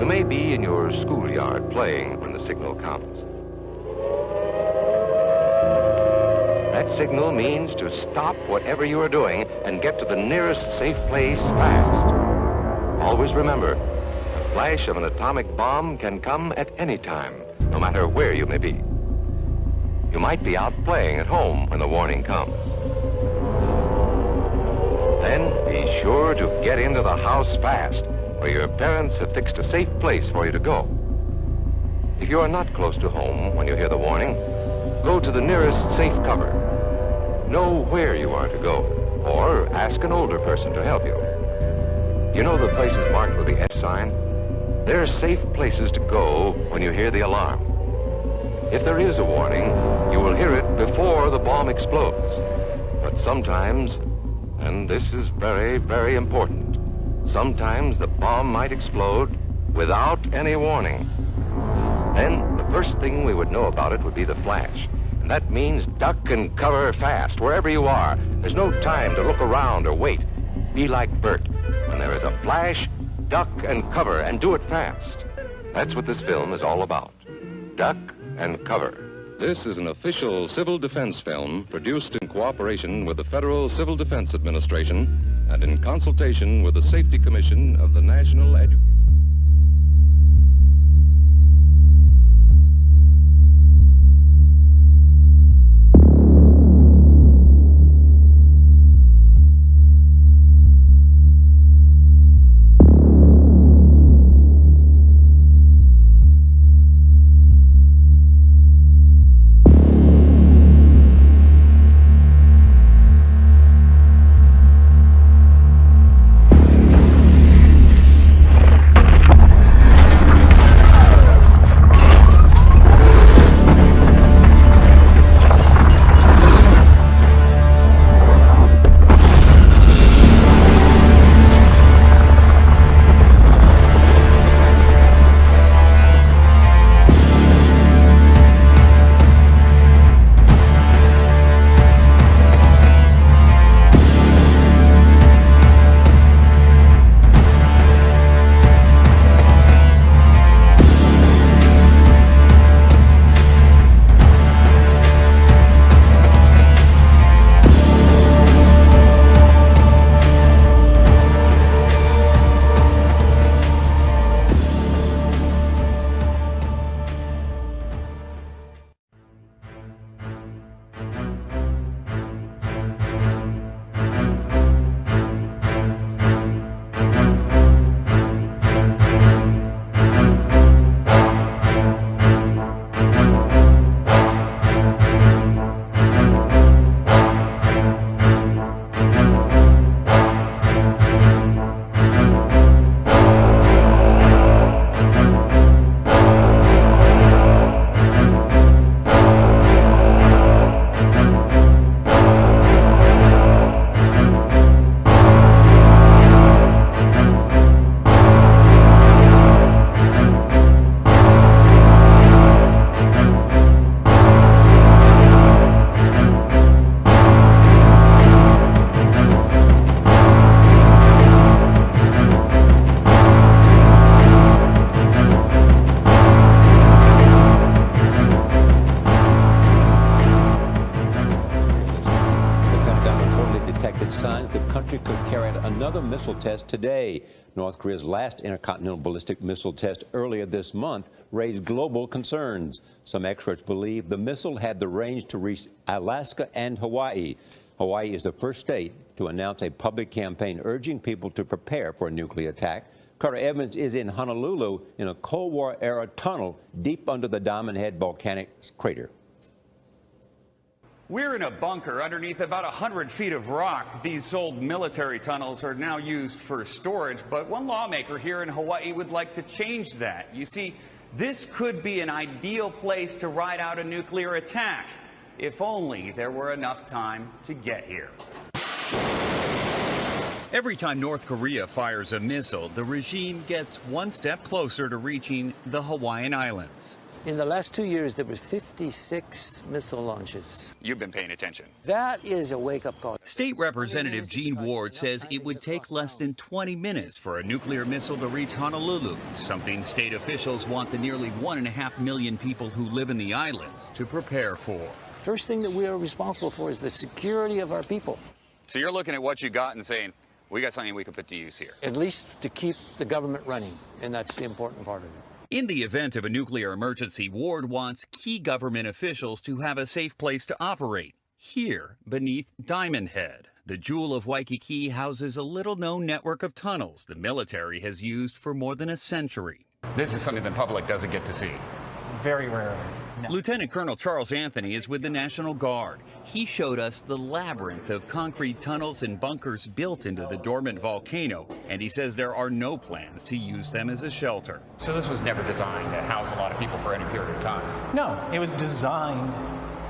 You may be in your schoolyard playing when the signal comes. That signal means to stop whatever you are doing and get to the nearest safe place fast. Always remember, the flash of an atomic bomb can come at any time, no matter where you may be. You might be out playing at home when the warning comes. Then be sure to get into the house fast, where your parents have fixed a safe place for you to go. If you are not close to home when you hear the warning, go to the nearest safe cover. Know where you are to go, or ask an older person to help you. You know the places marked with the S sign? They're safe places to go when you hear the alarm. If there is a warning, you will hear it before the bomb explodes. But sometimes, and this is very, very important, sometimes the bomb might explode without any warning. Then the first thing we would know about it would be the flash. And that means duck and cover fast, wherever you are. There's no time to look around or wait. Be like Bert. When there is a flash, duck and cover, and do it fast. That's what this film is all about. Duck and cover. This is an official civil defense film produced in cooperation with the Federal Civil Defense Administration and in consultation with the Safety Commission of the National Education. signs the country could carry out another missile test today. North Korea's last intercontinental ballistic missile test earlier this month raised global concerns. Some experts believe the missile had the range to reach Alaska and Hawaii. Hawaii is the first state to announce a public campaign urging people to prepare for a nuclear attack. Carter Evans is in Honolulu in a Cold War-era tunnel deep under the Diamond Head volcanic crater. We're in a bunker underneath about 100 feet of rock. These old military tunnels are now used for storage, but one lawmaker here in Hawaii would like to change that. You see, this could be an ideal place to ride out a nuclear attack, if only there were enough time to get here. Every time North Korea fires a missile, the regime gets one step closer to reaching the Hawaiian Islands. In the last 2 years, there were 56 missile launches. You've been paying attention. That is a wake-up call. State Representative Gene Ward says it would take less than 20 minutes for a nuclear missile to reach Honolulu, something state officials want the nearly 1.5 million people who live in the islands to prepare for. First thing that we are responsible for is the security of our people. So you're looking at what you got and saying, we got something we can put to use here. At least to keep the government running, and that's the important part of it. In the event of a nuclear emergency, Ward wants key government officials to have a safe place to operate, here beneath Diamond Head. The Jewel of Waikiki houses a little-known network of tunnels the military has used for more than a century. This is something the public doesn't get to see. Very rarely. No. Lieutenant Colonel Charles Anthony is with the National Guard. He showed us the labyrinth of concrete tunnels and bunkers built into the dormant volcano, and he says there are no plans to use them as a shelter. So this was never designed to house a lot of people for any period of time? No, it was designed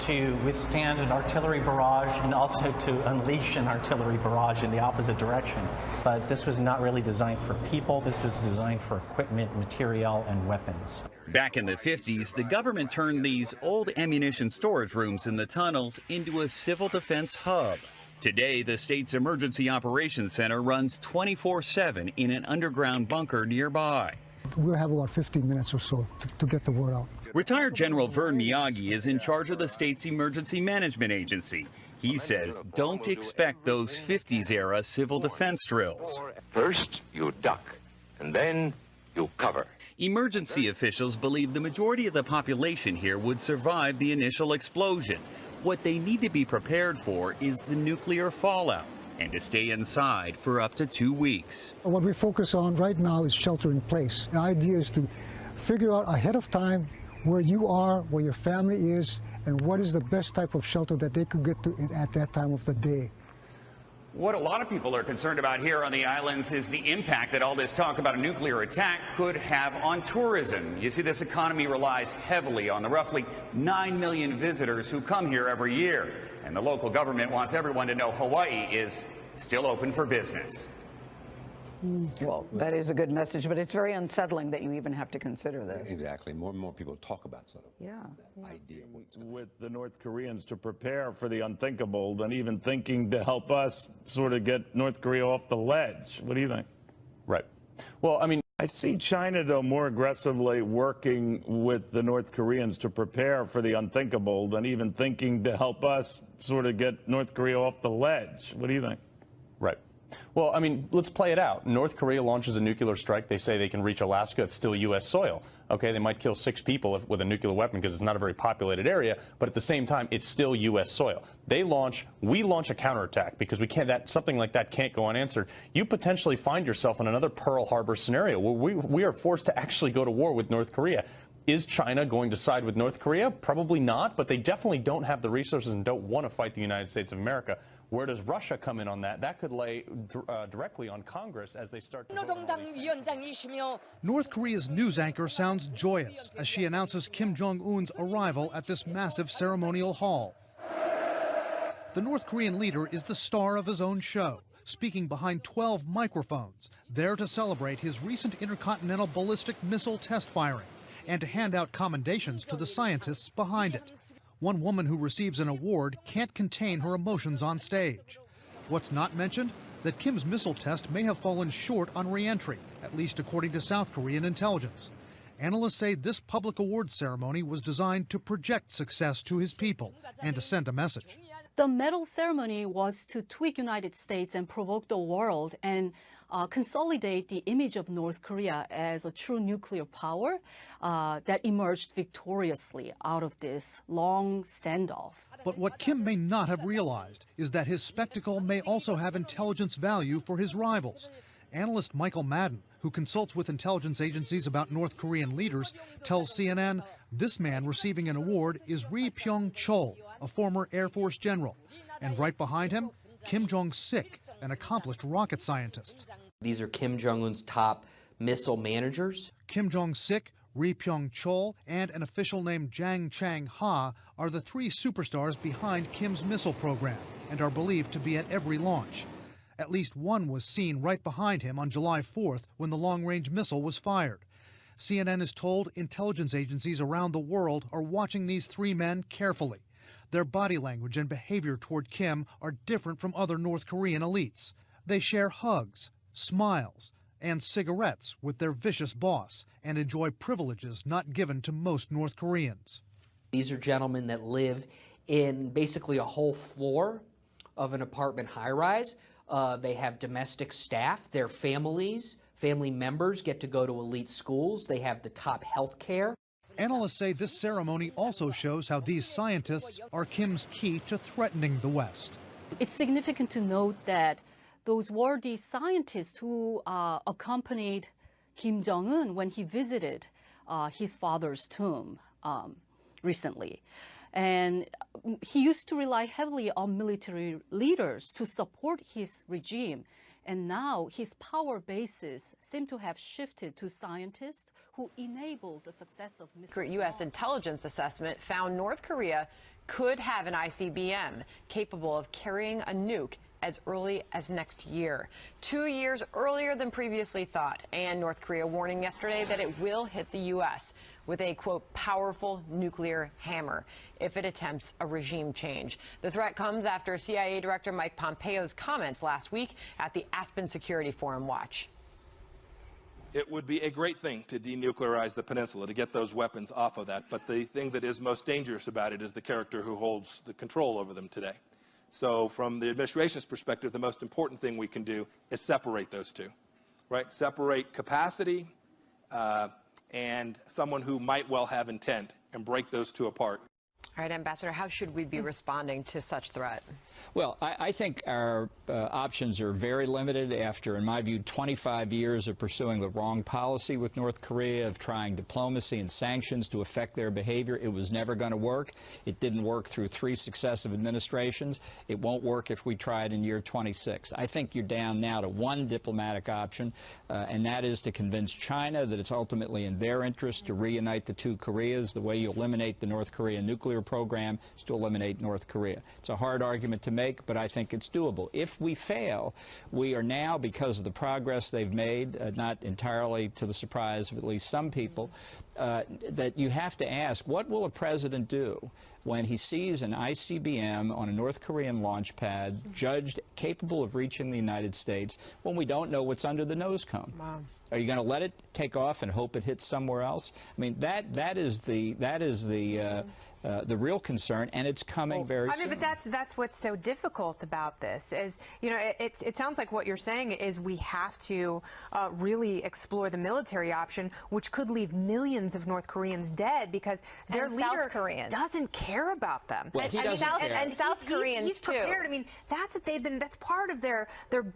to withstand an artillery barrage and also to unleash an artillery barrage in the opposite direction. But this was not really designed for people. This was designed for equipment, material, and weapons. Back in the 50s, the government turned these old ammunition storage rooms in the tunnels into a civil defense hub. Today, the state's Emergency Operations Center runs 24/7 in an underground bunker nearby. We'll have about 15 minutes or so to get the word out. Retired General Vern Miyagi is in charge of the state's emergency management agency. He says don't expect those 50s-era civil defense drills. First, you duck, and then you cover. Emergency officials believe the majority of the population here would survive the initial explosion. What they need to be prepared for is the nuclear fallout and to stay inside for up to 2 weeks. What we focus on right now is shelter in place. The idea is to figure out ahead of time where you are, where your family is, and what is the best type of shelter that they could get to at that time of the day. What a lot of people are concerned about here on the islands is the impact that all this talk about a nuclear attack could have on tourism. You see, this economy relies heavily on the roughly 9 million visitors who come here every year. And the local government wants everyone to know Hawaii is still open for business. Well, that is a good message, but it's very unsettling that you even have to consider this. Exactly. More and more people talk about sort of that idea. With the North Koreans to prepare for the unthinkable than even thinking to help us sort of get North Korea off the ledge. What do you think? Right. Well, I mean, I see China, though, more aggressively working with the North Koreans to prepare for the unthinkable than even thinking to help us sort of get North Korea off the ledge. What do you think? Right. Well, I mean, let's play it out. North Korea launches a nuclear strike. They say they can reach Alaska. It's still U.S. soil. Okay, they might kill 6 people with a nuclear weapon because it's not a very populated area, but at the same time, it's still U.S. soil. We launch a counterattack because something like that can't go unanswered. You potentially find yourself in another Pearl Harbor scenario where we are forced to actually go to war with North Korea. Is China going to side with North Korea? Probably not, but they definitely don't have the resources and don't want to fight the United States of America. Where does Russia come in on that? That could lay directly on Congress as they start to vote on North Korea's news anchor sounds joyous as she announces Kim Jong-un's arrival at this massive ceremonial hall. The North Korean leader is the star of his own show, speaking behind 12 microphones, there to celebrate his recent intercontinental ballistic missile test firing and to hand out commendations to the scientists behind it. One woman who receives an award can't contain her emotions on stage. What's not mentioned? That Kim's missile test may have fallen short on re-entry, at least according to South Korean intelligence. Analysts say this public awards ceremony was designed to project success to his people and to send a message. The medal ceremony was to tweak United States and provoke the world and consolidate the image of North Korea as a true nuclear power that emerged victoriously out of this long standoff. But what Kim may not have realized is that his spectacle may also have intelligence value for his rivals. Analyst Michael Madden, who consults with intelligence agencies about North Korean leaders, tells CNN this man receiving an award is Ri Pyong-chol, a former Air Force general. And right behind him, Kim Jong-sik, an accomplished rocket scientist. These are Kim Jong-un's top missile managers. Kim Jong-sik, Ri Pyong-chol, and an official named Jang Chang-ha are the 3 superstars behind Kim's missile program and are believed to be at every launch. At least one was seen right behind him on July 4th when the long-range missile was fired. CNN is told intelligence agencies around the world are watching these three men carefully. Their body language and behavior toward Kim are different from other North Korean elites. They share hugs, smiles, and cigarettes with their vicious boss and enjoy privileges not given to most North Koreans. These are gentlemen that live in basically a whole floor of an apartment high-rise. They have domestic staff. Their family members get to go to elite schools. They have the top health care. Analysts say this ceremony also shows how these scientists are Kim's key to threatening the West. It's significant to note that those were the scientists who accompanied Kim Jong-un when he visited his father's tomb recently. And he used to rely heavily on military leaders to support his regime. And now his power bases seem to have shifted to scientists who enabled the success of missile. U.S. intelligence assessment found North Korea could have an ICBM capable of carrying a nuke as early as next year, 2 years earlier than previously thought. And North Korea warning yesterday that it will hit the U.S. with a, quote, powerful nuclear hammer if it attempts a regime change. The threat comes after CIA Director Mike Pompeo's comments last week at the Aspen Security Forum. Watch. It would be a great thing to denuclearize the peninsula, to get those weapons off of that. But the thing that is most dangerous about it is the character who holds the control over them today. So from the administration's perspective, the most important thing we can do is separate those two, right? Separate capacity and someone who might well have intent, and break those two apart. All right, Ambassador, how should we be responding to such threat? Well, I think our options are very limited after, in my view, 25 years of pursuing the wrong policy with North Korea, of trying diplomacy and sanctions to affect their behavior. It was never going to work. It didn't work through 3 successive administrations. It won't work if we try it in year 26. I think you're down now to one diplomatic option, and that is to convince China that it's ultimately in their interest to reunite the two Koreas. The way you eliminate the North Korean nuclear program is to eliminate North Korea. It's a hard argument to make, but I think it's doable. If we fail, we are now, because of the progress they've made, not entirely to the surprise of at least some people, that you have to ask, what will a president do when he sees an ICBM on a North Korean launch pad judged capable of reaching the United States when we don't know what's under the nose cone? Wow. Are you going to let it take off and hope it hits somewhere else? I mean, that is the real concern, and it's coming very soon. I mean, but that's what's so difficult about this is, you know, it sounds like what you're saying is we have to really explore the military option, which could leave millions of North Koreans dead because their leader doesn't care about them. Well, he doesn't care. And South Koreans he's prepared. I mean, that's what they've been. That's part of their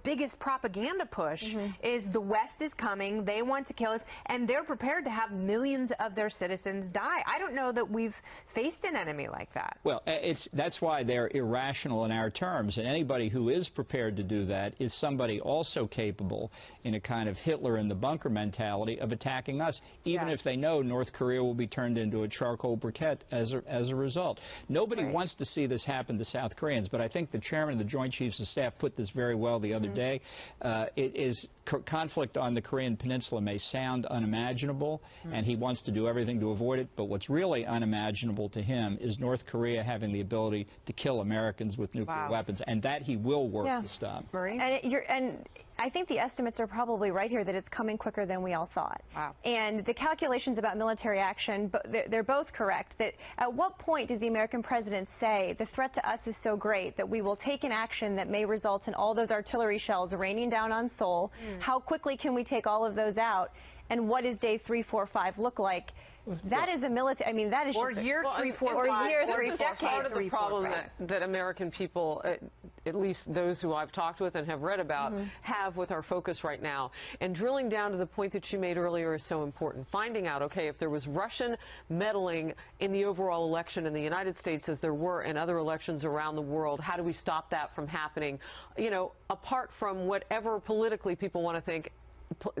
biggest propaganda push is the West is coming. They want to kill us, and they're prepared to have millions of their citizens die. I don't know that we've faced an enemy like that. Well, that's why they're irrational in our terms, and anybody who is prepared to do that is somebody also capable, in a kind of Hitler in the bunker mentality, of attacking us, even if they know North Korea will be turned into a charcoal briquette as a result. Nobody wants to see this happen to South Koreans, but I think the chairman of the Joint Chiefs of Staff put this very well the other day. Conflict on the Korean Peninsula may sound unimaginable, and he wants to do everything to avoid it, but what's really unimaginable to him is North Korea having the ability to kill Americans with nuclear weapons, and that he will work to stop. And I think the estimates are probably right here that it's coming quicker than we all thought. Wow. And the calculations about military action, they're both correct. That at what point does the American president say the threat to us is so great that we will take an action that may result in all those artillery shells raining down on Seoul? How quickly can we take all of those out? And what does day 3, 4, 5 look like? That is a military. I mean, that is or just year 3, 4, 5. Or year 3, 4, 5. Part of the problem that American people, at least those who I've talked with and have read about, have with our focus right now. And drilling down to the point that you made earlier is so important. Finding out, okay, if there was Russian meddling in the overall election in the United States, as there were in other elections around the world, how do we stop that from happening? You know, apart from whatever politically people want to think,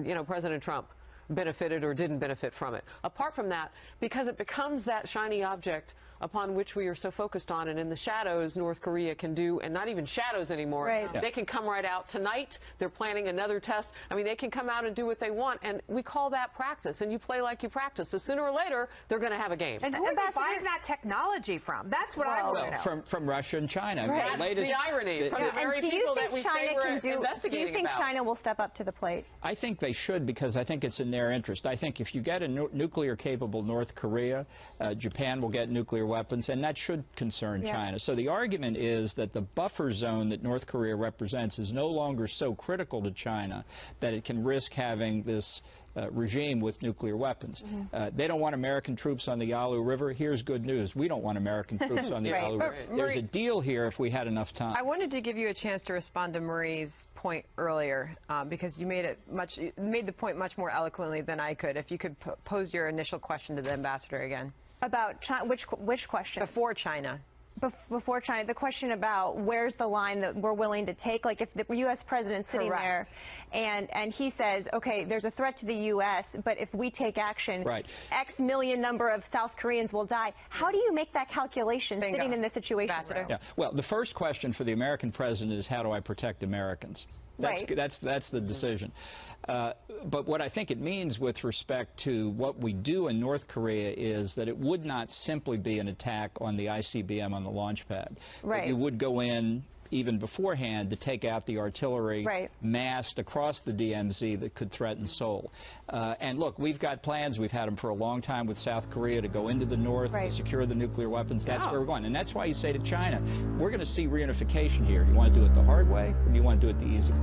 you know, President Trump benefited or didn't benefit from it. Apart from that, because it becomes that shiny object upon which we are so focused on. And in the shadows, North Korea can do, and not even shadows anymore. Right. They can come right out tonight. They're planning another test. I mean, they can come out and do what they want, and we call that practice. And you play like you practice. So sooner or later, they're going to have a game. And who are they buying that technology from? That's what I want to know. From Russia and China. Right. That's the irony. From the very people that we say we're investigating do you think about. China will step up to the plate? I think they should, because I think it's in their interest. I think if you get a nuclear-capable North Korea, Japan will get nuclear weapons, and that should concern China. So the argument is that the buffer zone that North Korea represents is no longer so critical to China that it can risk having this regime with nuclear weapons. They don't want American troops on the Yalu River. Here's good news. We don't want American troops on the Yalu River. There's a deal here if we had enough time. I wanted to give you a chance to respond to Marie's point earlier, because you made the point much more eloquently than I could. If you could pose your initial question to the ambassador again. About China, which question? Before China. Before China, the question about where's the line that we're willing to take, like if the U.S. president's sitting there and he says, okay, there's a threat to the U.S., but if we take action, X million number of South Koreans will die. How do you make that calculation sitting in this situation? Yeah. Well, the first question for the American president is, how do I protect Americans? That's the decision. But what I think it means with respect to what we do in North Korea is that it would not simply be an attack on the ICBM on the launch pad. That you would go in even beforehand to take out the artillery massed across the DMZ that could threaten Seoul. And look, we've got plans. We've had them for a long time with South Korea to go into the north, to secure the nuclear weapons. That's where we're going. And that's why you say to China, we're going to see reunification here. You want to do it the hard way, or do you want to do it the easy way?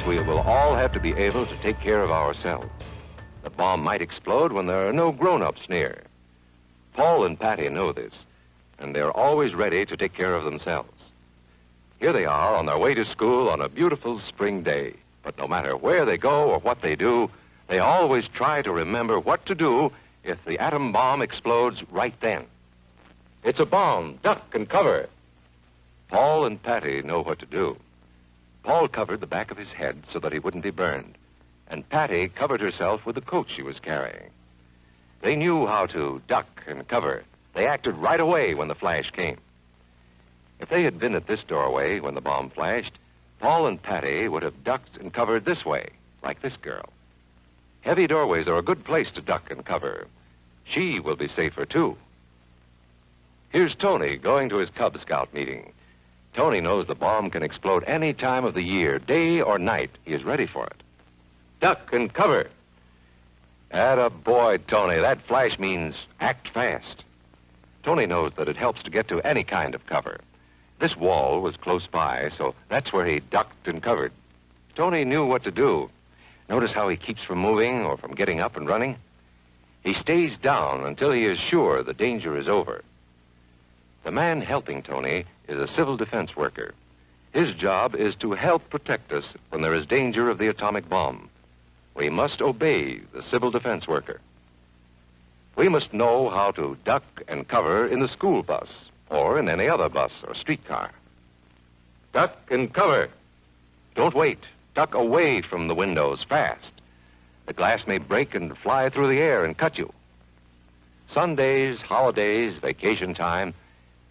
We will all have to be able to take care of ourselves. The bomb might explode when there are no grown-ups near. Paul and Patty know this, and they're always ready to take care of themselves. Here they are on their way to school on a beautiful spring day. But no matter where they go or what they do, they always try to remember what to do if the atom bomb explodes right then. It's a bomb. Duck and cover. Paul and Patty know what to do. Paul covered the back of his head so that he wouldn't be burned, and Patty covered herself with the coat she was carrying. They knew how to duck and cover. They acted right away when the flash came. If they had been at this doorway when the bomb flashed, Paul and Patty would have ducked and covered this way, like this girl. Heavy doorways are a good place to duck and cover. She will be safer, too. Here's Tony going to his Cub Scout meeting. Tony knows the bomb can explode any time of the year, day or night. He is ready for it. Duck and cover. Atta boy, Tony. That flash means act fast. Tony knows that it helps to get to any kind of cover. This wall was close by, so that's where he ducked and covered. Tony knew what to do. Notice how he keeps from moving or from getting up and running? He stays down until he is sure the danger is over. The man helping Tony is a civil defense worker. His job is to help protect us when there is danger of the atomic bomb. We must obey the civil defense worker. We must know how to duck and cover in the school bus or in any other bus or streetcar. Duck and cover. Don't wait. Duck away from the windows fast. The glass may break and fly through the air and cut you. Sundays, holidays, vacation time,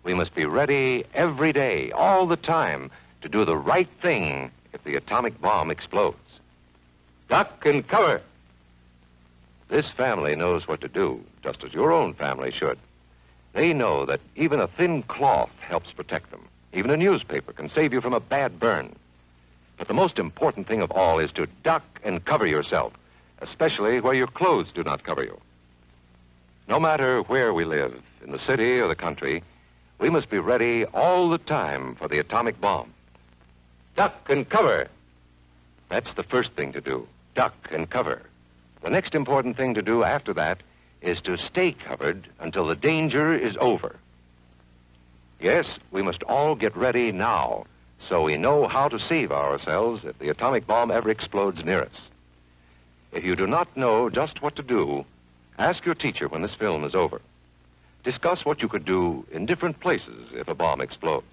we must be ready every day, all the time, to do the right thing if the atomic bomb explodes. Duck and cover. This family knows what to do, just as your own family should. They know that even a thin cloth helps protect them. Even a newspaper can save you from a bad burn. But the most important thing of all is to duck and cover yourself, especially where your clothes do not cover you. No matter where we live, in the city or the country, we must be ready all the time for the atomic bomb. Duck and cover. That's the first thing to do, duck and cover. The next important thing to do after that is to stay covered until the danger is over. Yes, we must all get ready now, so we know how to save ourselves if the atomic bomb ever explodes near us. If you do not know just what to do, ask your teacher when this film is over. Discuss what you could do in different places if a bomb explodes.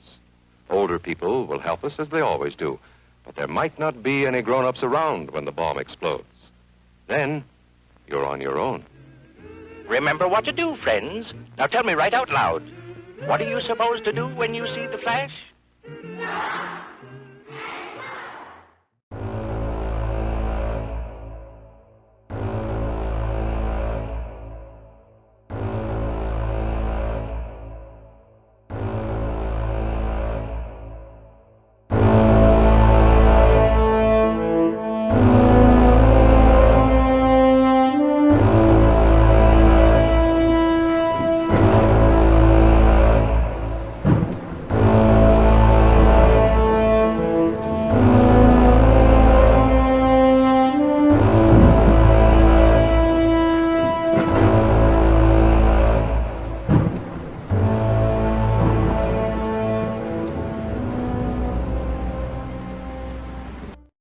Older people will help us as they always do, but there might not be any grown-ups around when the bomb explodes. Then, you're on your own. Remember what to do, friends. Now tell me right out loud. What are you supposed to do when you see the flash?